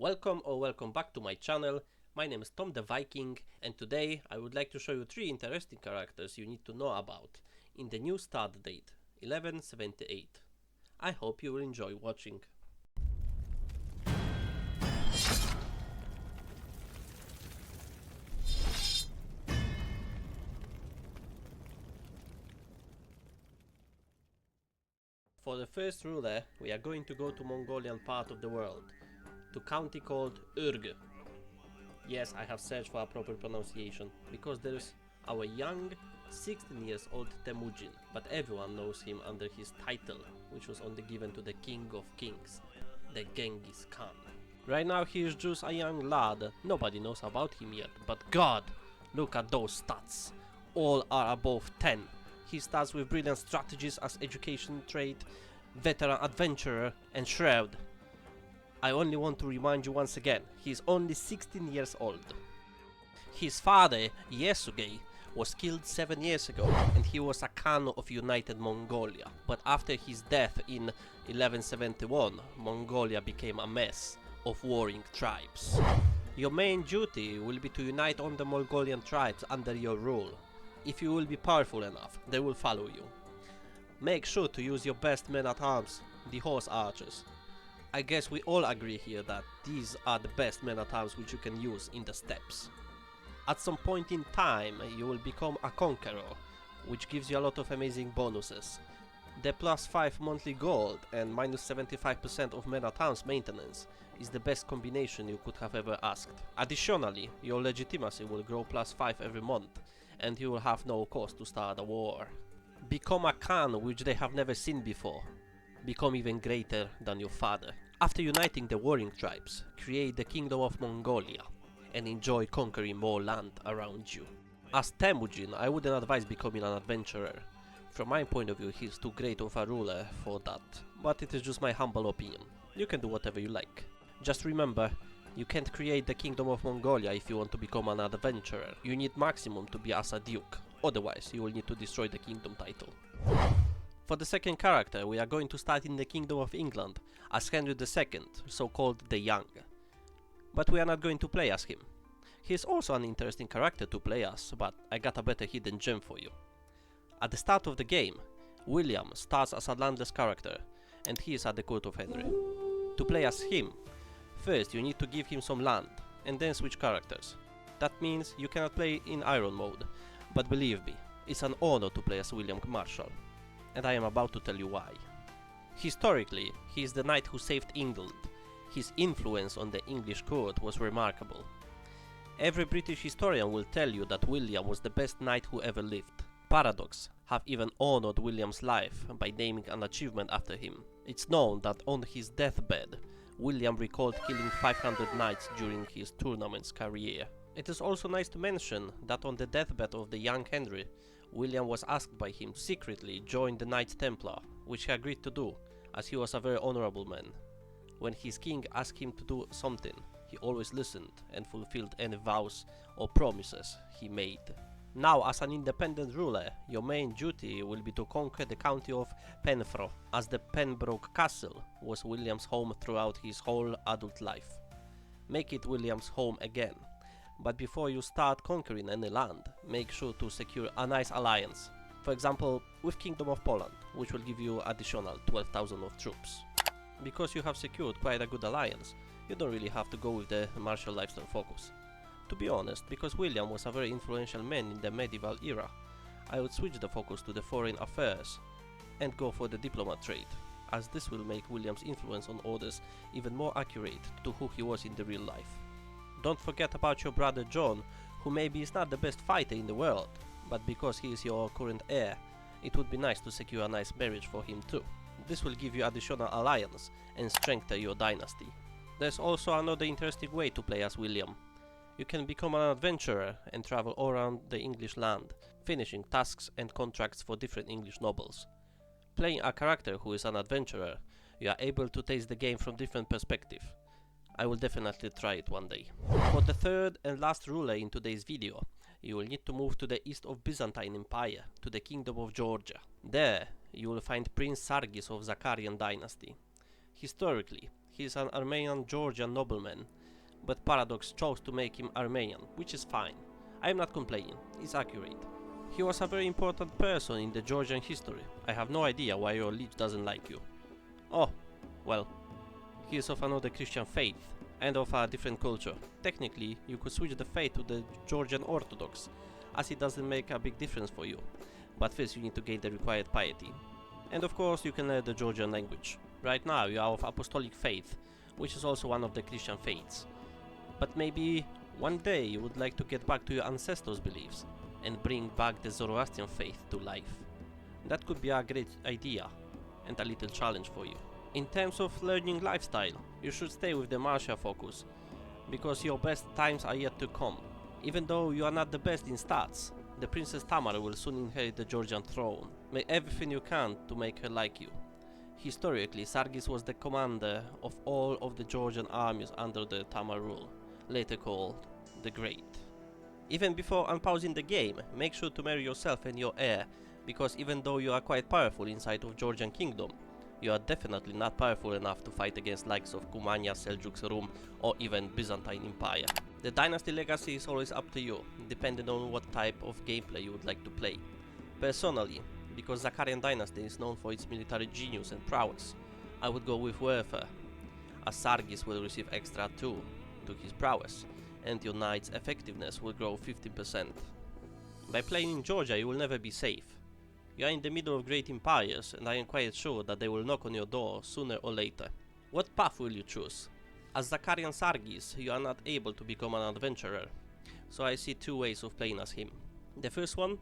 Welcome or welcome back to my channel. My name is Tom the Viking, and today I would like to show you 3 interesting characters you need to know about in the new start date 1178. I hope you will enjoy watching. For the first ruler, we are going to go to Mongolian part of the world, to county called Orgoo. Yes, I have searched for a proper pronunciation, because there's our young 16 years old Temujin, but everyone knows him under his title, which was only given to the King of Kings, the Genghis Khan. Right now he is just a young lad, nobody knows about him yet, but God, look at those stats, all are above 10. He starts with brilliant strategies as education trait, veteran adventurer and shroud. I only want to remind you once again, he is only 16 years old. His father, Yasuge, was killed 7 years ago, and he was a Khan of United Mongolia. But after his death in 1171, Mongolia became a mess of warring tribes. Your main duty will be to unite all the Mongolian tribes under your rule. If you will be powerful enough, they will follow you. Make sure to use your best men-at-arms, the horse archers. I guess we all agree here that these are the best men-at-arms which you can use in the steppes. At some point in time, you will become a conqueror, which gives you a lot of amazing bonuses. The +5 monthly gold and -75% of men-at-arms maintenance is the best combination you could have ever asked. Additionally, your legitimacy will grow +5 every month, and you will have no cost to start a war. Become a Khan which they have never seen before. Become even greater than your father. After uniting the warring tribes, create the Kingdom of Mongolia and enjoy conquering more land around you. As Temujin, I wouldn't advise becoming an adventurer. From my point of view, he's too great of a ruler for that, but it is just my humble opinion. You can do whatever you like. Just remember, you can't create the Kingdom of Mongolia if you want to become an adventurer. You need maximum to be as a duke, otherwise you will need to destroy the kingdom title. For the second character, we are going to start in the Kingdom of England as Henry II, so-called the Young. But we are not going to play as him. He is also an interesting character to play as, but I got a better hidden gem for you. At the start of the game, William starts as a landless character, and he is at the court of Henry. To play as him, first you need to give him some land, and then switch characters. That means you cannot play in Iron mode, but believe me, it's an honor to play as William Marshal, and I am about to tell you why. Historically, he is the knight who saved England. His influence on the English court was remarkable. Every British historian will tell you that William was the best knight who ever lived. Paradox have even honored William's life by naming an achievement after him. It's known that on his deathbed, William recalled killing 500 knights during his tournament's career. It is also nice to mention that on the deathbed of the young Henry, William was asked by him to secretly join the Knights Templar, which he agreed to do, as he was a very honorable man. When his king asked him to do something, he always listened and fulfilled any vows or promises he made. Now, as an independent ruler, your main duty will be to conquer the county of Penfro, as the Pembroke Castle was William's home throughout his whole adult life. Make it William's home again. But before you start conquering any land, make sure to secure a nice alliance. For example, with Kingdom of Poland, which will give you additional 12,000 of troops. Because you have secured quite a good alliance, you don't really have to go with the martial lifestyle focus. To be honest, because William was a very influential man in the medieval era, I would switch the focus to the foreign affairs and go for the diplomat trait, as this will make William's influence on others even more accurate to who he was in the real life. Don't forget about your brother John, who maybe is not the best fighter in the world, but because he is your current heir, it would be nice to secure a nice marriage for him too. This will give you additional alliance and strengthen your dynasty. There's also another interesting way to play as William. You can become an adventurer and travel all around the English land, finishing tasks and contracts for different English nobles. Playing a character who is an adventurer, you are able to taste the game from different perspectives. I will definitely try it one day. For the third and last ruler in today's video, you will need to move to the east of Byzantine Empire, to the Kingdom of Georgia. There, you will find Prince Sargis of Zakarian dynasty. Historically, He is an Armenian Georgian nobleman, but Paradox chose to make him Armenian, which is fine. I am not complaining, it's accurate. He was a very important person in the Georgian history. I have no idea why your liege doesn't like you. Oh, well, he is of another Christian faith, and of a different culture. Technically, you could switch the faith to the Georgian Orthodox, as it doesn't make a big difference for you. But first you need to gain the required piety. And of course you can learn the Georgian language. Right now you are of Apostolic faith, which is also one of the Christian faiths. But maybe one day you would like to get back to your ancestors' beliefs and bring back the Zoroastrian faith to life. That could be a great idea and a little challenge for you. In terms of learning lifestyle, you should stay with the martial focus, because your best times are yet to come. Even though you are not the best in stats, the Princess Tamar will soon inherit the Georgian throne. Make everything you can to make her like you. Historically, Sargis was the commander of all of the Georgian armies under the Tamar rule, later called the Great. Even before unpausing the game, make sure to marry yourself and your heir, because even though you are quite powerful inside of Georgian Kingdom, you are definitely not powerful enough to fight against likes of Cumania, Seljuk, Rum, or even Byzantine Empire. The dynasty legacy is always up to you, depending on what type of gameplay you would like to play. Personally, because Zakarian dynasty is known for its military genius and prowess, I would go with warfare, as Sargis will receive extra 2 to his prowess, and your knight's effectiveness will grow 15%. By playing in Georgia you will never be safe. You are in the middle of great empires, and I am quite sure that they will knock on your door sooner or later. What path will you choose? As Zakarian Sargis, you are not able to become an adventurer, so I see 2 ways of playing as him. The first one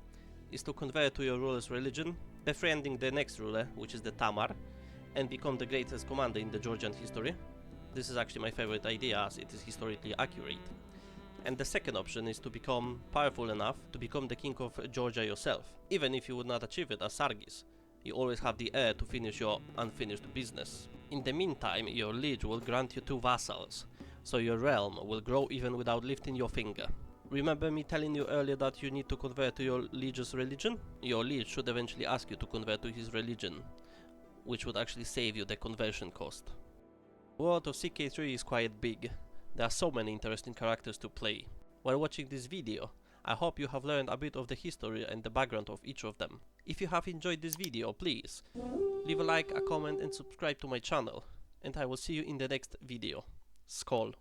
is to convert to your ruler's religion, befriending the next ruler, which is the Tamar, and become the greatest commander in the Georgian history. This is actually my favorite idea, as it is historically accurate. And the second option is to become powerful enough to become the king of Georgia yourself. Even if you would not achieve it as Sargis, you always have the heir to finish your unfinished business. In the meantime, your liege will grant you 2 vassals, so your realm will grow even without lifting your finger. Remember me telling you earlier that you need to convert to your liege's religion? Your liege should eventually ask you to convert to his religion, which would actually save you the conversion cost. The world of CK3 is quite big. There are so many interesting characters to play. While watching this video, I hope you have learned a bit of the history and the background of each of them. If you have enjoyed this video, please leave a like, a comment and subscribe to my channel, and I will see you in the next video. Skål!